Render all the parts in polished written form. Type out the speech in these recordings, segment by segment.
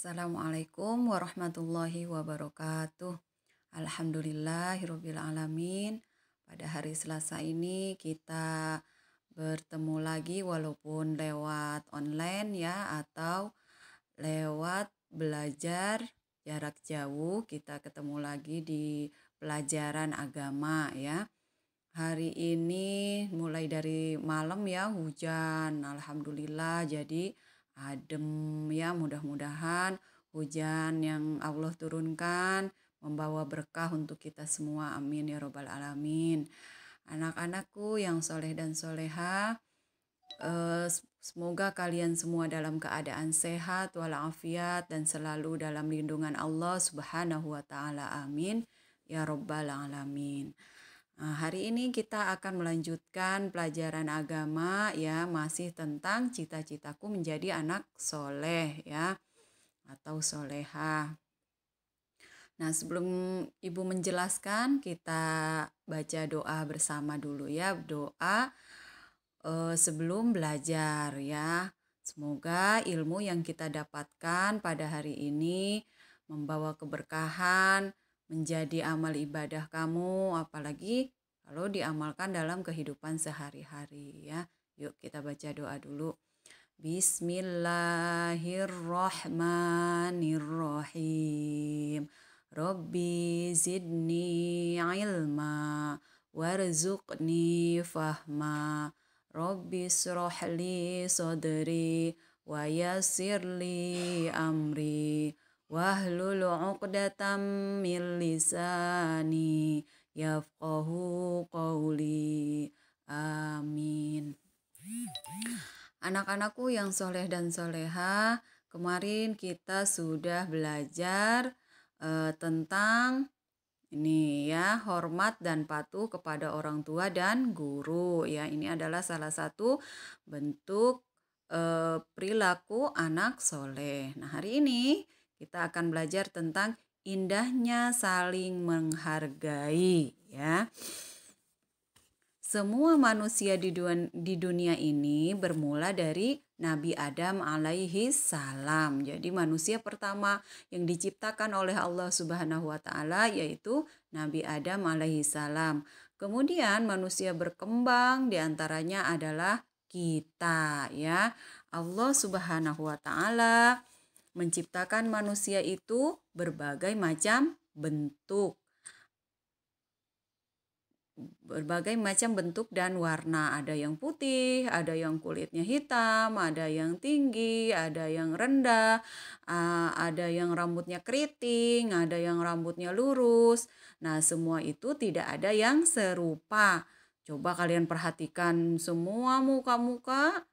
Assalamualaikum warahmatullahi wabarakatuh. Alhamdulillahirabbil alamin. Pada hari Selasa ini kita bertemu lagi walaupun lewat online ya atau lewat belajar jarak jauh. Kita ketemu lagi di pelajaran agama ya. Hari ini mulai dari malam ya hujan. Alhamdulillah jadi adem ya, mudah-mudahan hujan yang Allah turunkan membawa berkah untuk kita semua. Amin ya robbal alamin. Anak-anakku yang soleh dan soleha, semoga kalian semua dalam keadaan sehat walafiat dan selalu dalam lindungan Allah Subhanahu wa taala. Amin ya robbal alamin. Nah, hari ini kita akan melanjutkan pelajaran agama ya, masih tentang cita-citaku menjadi anak soleh ya atau soleha. Nah, sebelum Ibu menjelaskan, kita baca doa bersama dulu ya, doa sebelum belajar ya. Semoga ilmu yang kita dapatkan pada hari ini membawa keberkahan, menjadi amal ibadah kamu, apalagi kalau diamalkan dalam kehidupan sehari-hari ya. Yuk kita baca doa dulu. Bismillahirrahmanirrahim. Rabbi zidni ilma warzuqni fahma. Rabbi srohli sodri wa yassirli amri wahlul 'uqdatam min lisani yafqahu qawli. Amin. Anak-anakku yang soleh dan soleha, kemarin kita sudah belajar tentang ini ya, hormat dan patuh kepada orang tua dan guru ya. Ini adalah salah satu bentuk perilaku anak soleh. Nah, hari ini kita akan belajar tentang indahnya saling menghargai ya. Semua manusia di dunia ini bermula dari Nabi Adam alaihi salam. Jadi manusia pertama yang diciptakan oleh Allah Subhanahu wa taala yaitu Nabi Adam alaihi salam. Kemudian manusia berkembang, diantaranya adalah kita ya. Allah Subhanahu wa taala menciptakan manusia itu berbagai macam bentuk. Berbagai macam bentuk dan warna. Ada yang putih, ada yang kulitnya hitam, ada yang tinggi, ada yang rendah, ada yang rambutnya keriting, ada yang rambutnya lurus. Nah, semua itu tidak ada yang serupa. Coba kalian perhatikan semua muka-muka,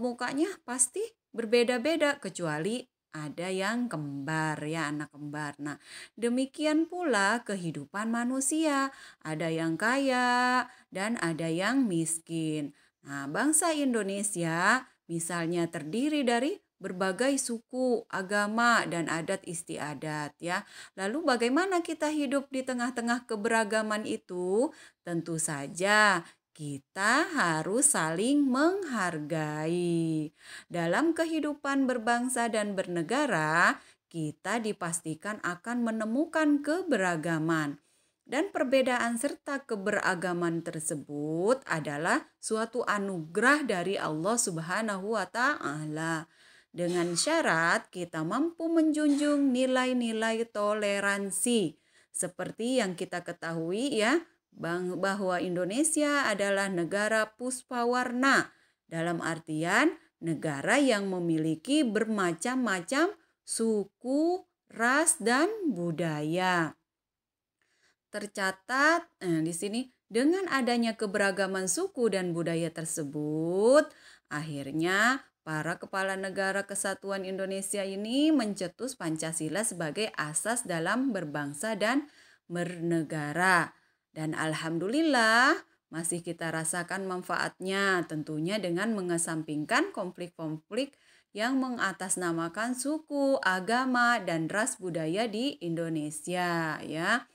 mukanya pasti berbeda-beda kecuali ada yang kembar ya, anak kembar. Nah, demikian pula kehidupan manusia. Ada yang kaya dan ada yang miskin. Nah, bangsa Indonesia misalnya terdiri dari berbagai suku, agama, dan adat istiadat ya. Lalu bagaimana kita hidup di tengah-tengah keberagaman itu? Tentu saja kita harus saling menghargai. Dalam kehidupan berbangsa dan bernegara, kita dipastikan akan menemukan keberagaman. Dan perbedaan serta keberagaman tersebut adalah suatu anugerah dari Allah Subhanahu wa taala. Dengan syarat kita mampu menjunjung nilai-nilai toleransi. Seperti yang kita ketahui ya, bahwa Indonesia adalah negara puspawarna, dalam artian negara yang memiliki bermacam-macam suku, ras, dan budaya. Tercatat di sini dengan adanya keberagaman suku dan budaya tersebut, akhirnya para kepala negara kesatuan Indonesia ini mencetus Pancasila sebagai asas dalam berbangsa dan bernegara. Dan alhamdulillah masih kita rasakan manfaatnya, tentunya dengan mengesampingkan konflik-konflik yang mengatasnamakan suku, agama, dan ras budaya di Indonesia ya.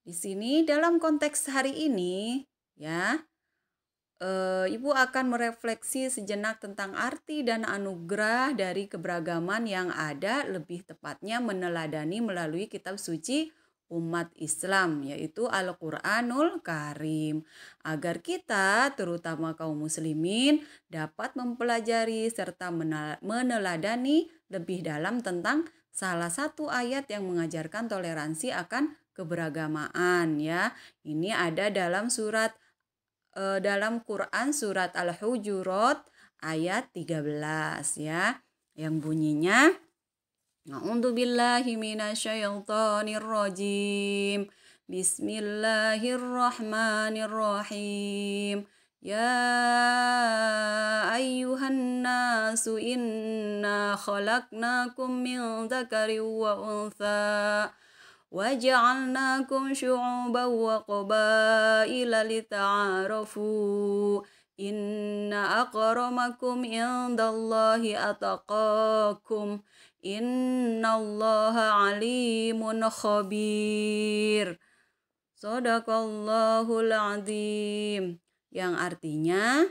Di sini dalam konteks hari ini ya, Ibu akan merefleksi sejenak tentang arti dan anugerah dari keberagaman yang ada, lebih tepatnya meneladani melalui kitab suci umat Islam, yaitu Al-Quranul Karim. Agar kita, terutama kaum muslimin, dapat mempelajari serta meneladani lebih dalam tentang salah satu ayat yang mengajarkan toleransi akan keberagamaan, ya. Ini ada dalam Quran surat Al-Hujurat ayat 13, ya, yang bunyinya A'udzubillahi minasyaitonir rajim. Bismillahirrahmanirrahim. Ya ayyuhan nasu inna khalaqnakum min dzakarin wa untha وَجَعَلْنَاكُمْ شُعُوبًا وَقَبَائِلَ لِتَعَارَفُوا إِنَّ أَكْرَمَكُمْ عِندَ اللَّهِ أَتْقَاكُمْ إِنَّ اللَّهَ عَلِيمٌ خَبِيرٌ. Shadaqallahul Adzim. Yang artinya,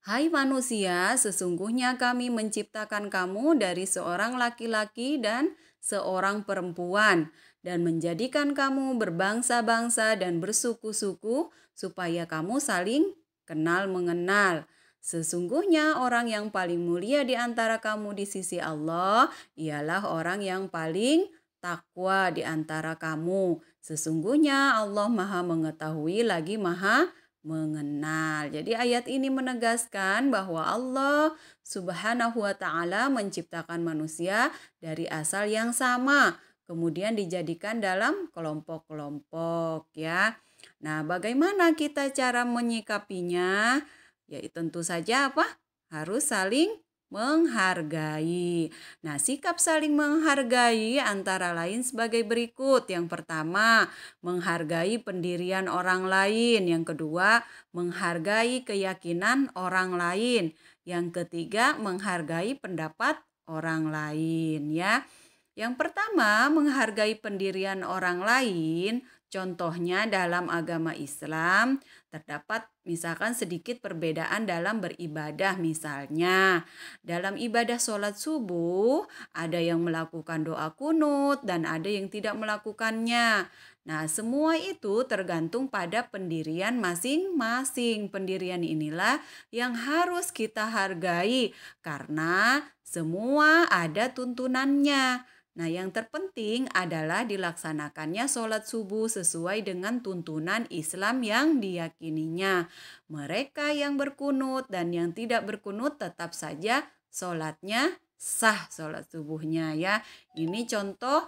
hai manusia, sesungguhnya kami menciptakan kamu dari seorang laki-laki dan seorang perempuan, dan menjadikan kamu berbangsa-bangsa dan bersuku-suku, supaya kamu saling kenal mengenal. Sesungguhnya orang yang paling mulia di antara kamu di sisi Allah ialah orang yang paling takwa di antara kamu. Sesungguhnya Allah Maha Mengetahui lagi Maha mengenal. Jadi ayat ini menegaskan bahwa Allah Subhanahu wa taala menciptakan manusia dari asal yang sama, kemudian dijadikan dalam kelompok-kelompok, ya. Nah, bagaimana kita cara menyikapinya? Ya, tentu saja apa? Harus saling menghargai. Nah, sikap saling menghargai antara lain sebagai berikut. Yang pertama, menghargai pendirian orang lain. Yang kedua, menghargai keyakinan orang lain. Yang ketiga, menghargai pendapat orang lain, ya. Yang pertama, menghargai pendirian orang lain. Contohnya dalam agama Islam terdapat misalkan sedikit perbedaan dalam beribadah. Misalnya dalam ibadah sholat subuh ada yang melakukan doa kunut dan ada yang tidak melakukannya. Nah, semua itu tergantung pada pendirian masing-masing. Pendirian inilah yang harus kita hargai karena semua ada tuntunannya. Nah, yang terpenting adalah dilaksanakannya sholat subuh sesuai dengan tuntunan Islam yang diyakininya. Mereka yang berkunut dan yang tidak berkunut tetap saja sholatnya sah, sholat subuhnya, ya. Ini contoh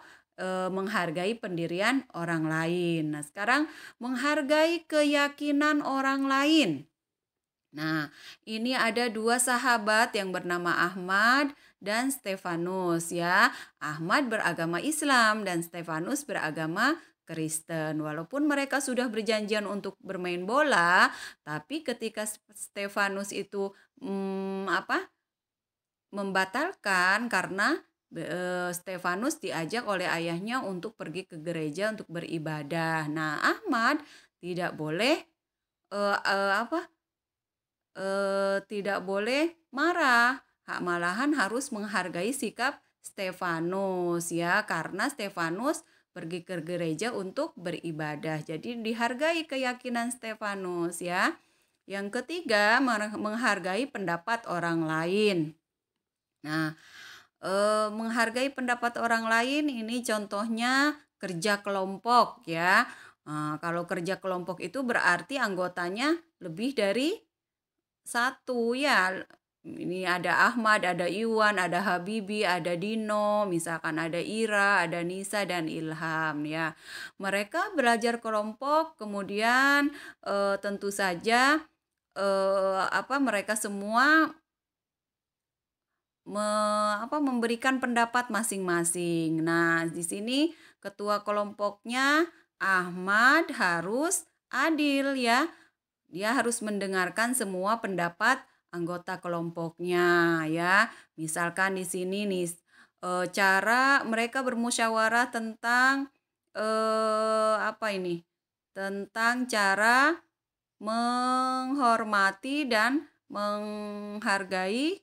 menghargai pendirian orang lain. Nah, sekarang menghargai keyakinan orang lain. Nah, ini ada dua sahabat yang bernama Ahmad dan Stefanus, ya. Ahmad beragama Islam dan Stefanus beragama Kristen. Walaupun mereka sudah berjanjian untuk bermain bola, tapi ketika Stefanus itu membatalkan karena Stefanus diajak oleh ayahnya untuk pergi ke gereja untuk beribadah. Nah, Ahmad tidak boleh tidak boleh marah, malahan harus menghargai sikap Stefanus, ya, karena Stefanus pergi ke gereja untuk beribadah. Jadi dihargai keyakinan Stefanus, ya. Yang ketiga, menghargai pendapat orang lain. Nah, menghargai pendapat orang lain ini contohnya kerja kelompok, ya. Kalau kerja kelompok itu berarti anggotanya lebih dari satu, ya. Ini ada Ahmad, ada Iwan, ada Habibi, ada Dino, misalkan ada Ira, ada Nisa dan Ilham, ya. Mereka belajar kelompok, kemudian tentu saja mereka semua memberikan pendapat masing-masing. Nah, di sini ketua kelompoknya Ahmad harus adil, ya. Dia harus mendengarkan semua pendapat anggota kelompoknya, ya. Misalkan di sini nih cara mereka bermusyawarah tentang tentang cara menghormati dan menghargai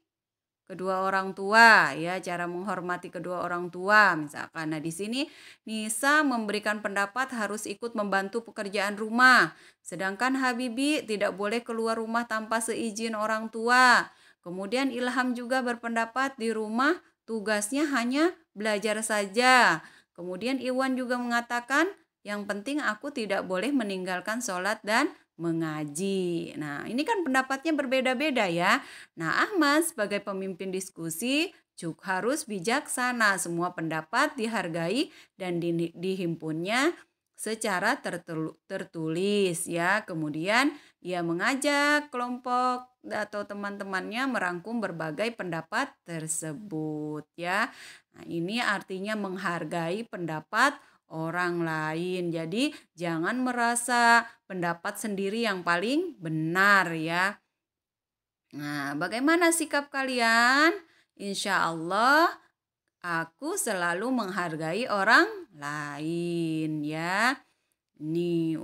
kedua orang tua ya, cara menghormati kedua orang tua misalkan. Nah, di sini Nisa memberikan pendapat harus ikut membantu pekerjaan rumah. Sedangkan Habibi tidak boleh keluar rumah tanpa seizin orang tua. Kemudian Ilham juga berpendapat di rumah tugasnya hanya belajar saja. Kemudian Iwan juga mengatakan yang penting aku tidak boleh meninggalkan sholat dan mengaji. Nah, ini kan pendapatnya berbeda-beda ya. Nah, Ahmad sebagai pemimpin diskusi juga harus bijaksana. Semua pendapat dihargai dan dihimpunnya secara tertulis ya. Kemudian ia mengajak kelompok atau teman-temannya merangkum berbagai pendapat tersebut ya. Nah, ini artinya menghargai pendapat orang lain. Jadi jangan merasa pendapat sendiri yang paling benar ya. Nah, bagaimana sikap kalian? Insya Allah aku selalu menghargai orang lain ya. Ini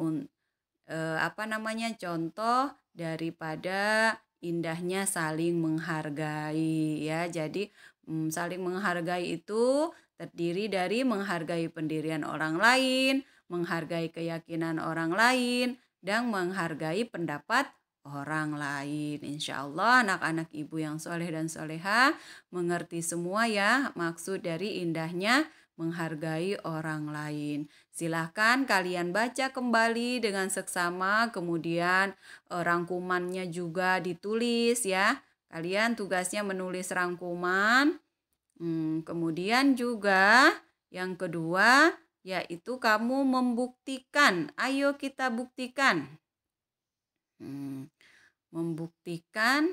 contoh daripada indahnya saling menghargai ya. Jadi saling menghargai itu terdiri dari menghargai pendirian orang lain, menghargai keyakinan orang lain, dan menghargai pendapat orang lain. Insya Allah anak-anak ibu yang soleh dan soleha mengerti semua ya maksud dari indahnya menghargai orang lain. Silahkan kalian baca kembali dengan seksama, kemudian rangkumannya juga ditulis ya. Kalian tugasnya menulis rangkuman. Kemudian juga yang kedua yaitu kamu membuktikan. Ayo kita buktikan. Membuktikan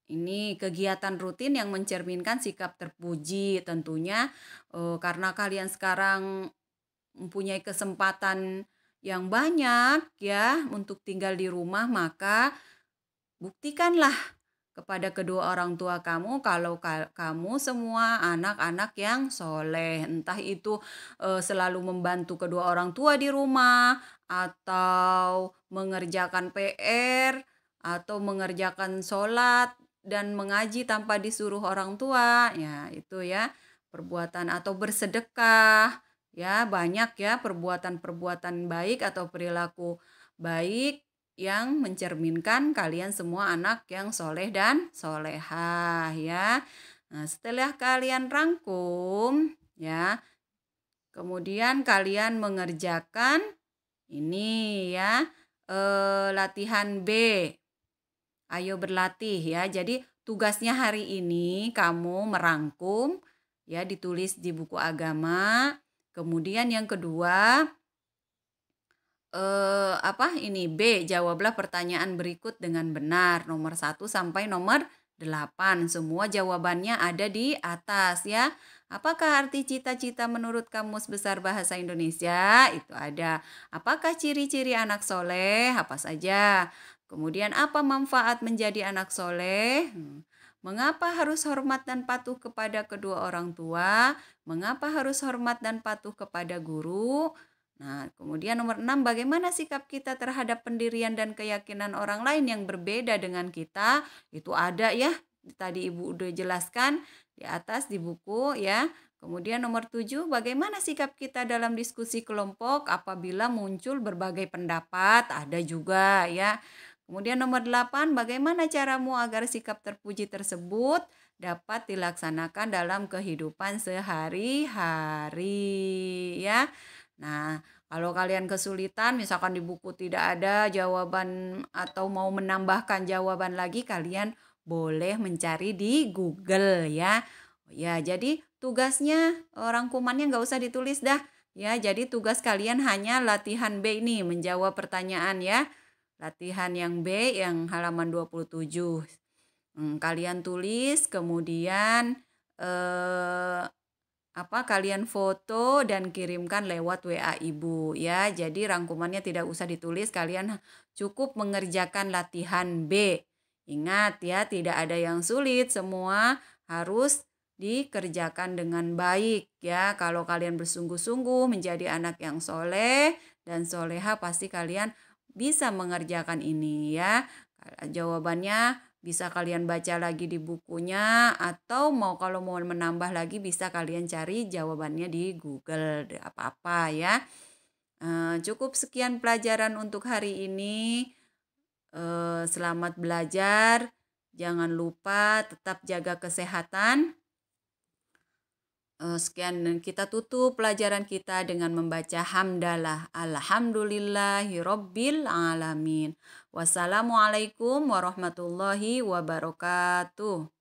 ini kegiatan rutin yang mencerminkan sikap terpuji tentunya karena kalian sekarang mempunyai kesempatan yang banyak ya untuk tinggal di rumah, maka buktikanlah kepada kedua orang tua kamu kalau kamu semua anak-anak yang soleh, entah itu selalu membantu kedua orang tua di rumah atau mengerjakan PR atau mengerjakan sholat dan mengaji tanpa disuruh orang tua ya, itu ya perbuatan atau bersedekah ya, banyak ya perbuatan-perbuatan baik atau perilaku baik yang mencerminkan kalian semua anak yang soleh dan solehah ya. Nah, setelah kalian rangkum ya, kemudian kalian mengerjakan ini ya latihan B. Ayo berlatih ya. Jadi tugasnya hari ini kamu merangkum ya, ditulis di buku agama. Kemudian yang kedua B, jawablah pertanyaan berikut dengan benar. Nomor 1 sampai nomor 8. Semua jawabannya ada di atas ya. Apakah arti cita-cita menurut Kamus Besar Bahasa Indonesia? Itu ada. Apakah ciri-ciri anak soleh? Apa saja? Kemudian apa manfaat menjadi anak soleh? Mengapa harus hormat dan patuh kepada kedua orang tua? Mengapa harus hormat dan patuh kepada guru? Nah, kemudian nomor 6, bagaimana sikap kita terhadap pendirian dan keyakinan orang lain yang berbeda dengan kita? Itu ada ya, tadi Ibu udah jelaskan di atas di buku ya. Kemudian nomor 7, bagaimana sikap kita dalam diskusi kelompok apabila muncul berbagai pendapat? Ada juga ya. Kemudian nomor 8, bagaimana caramu agar sikap terpuji tersebut dapat dilaksanakan dalam kehidupan sehari-hari ya. Nah, kalau kalian kesulitan, misalkan di buku tidak ada jawaban atau mau menambahkan jawaban lagi, kalian boleh mencari di Google ya. Ya, jadi tugasnya rangkumannya nggak usah ditulis dah. Ya, jadi tugas kalian hanya latihan B ini, menjawab pertanyaan ya. Latihan yang B yang halaman 27. Kalian tulis, kemudian kalian foto dan kirimkan lewat WA Ibu ya. Jadi rangkumannya tidak usah ditulis, kalian cukup mengerjakan latihan B. Ingat ya, tidak ada yang sulit, semua harus dikerjakan dengan baik ya. Kalau kalian bersungguh-sungguh menjadi anak yang soleh dan soleha, pasti kalian bisa mengerjakan ini ya. Jawabannya bisa kalian baca lagi di bukunya atau kalau mau menambah lagi bisa kalian cari jawabannya di Google, apa-apa ya. Cukup sekian pelajaran untuk hari ini. Selamat belajar. Jangan lupa tetap jaga kesehatan. Sekian dan kita tutup pelajaran kita dengan membaca hamdalah. Alhamdulillahirabbil alamin. Wassalamualaikum warahmatullahi wabarakatuh.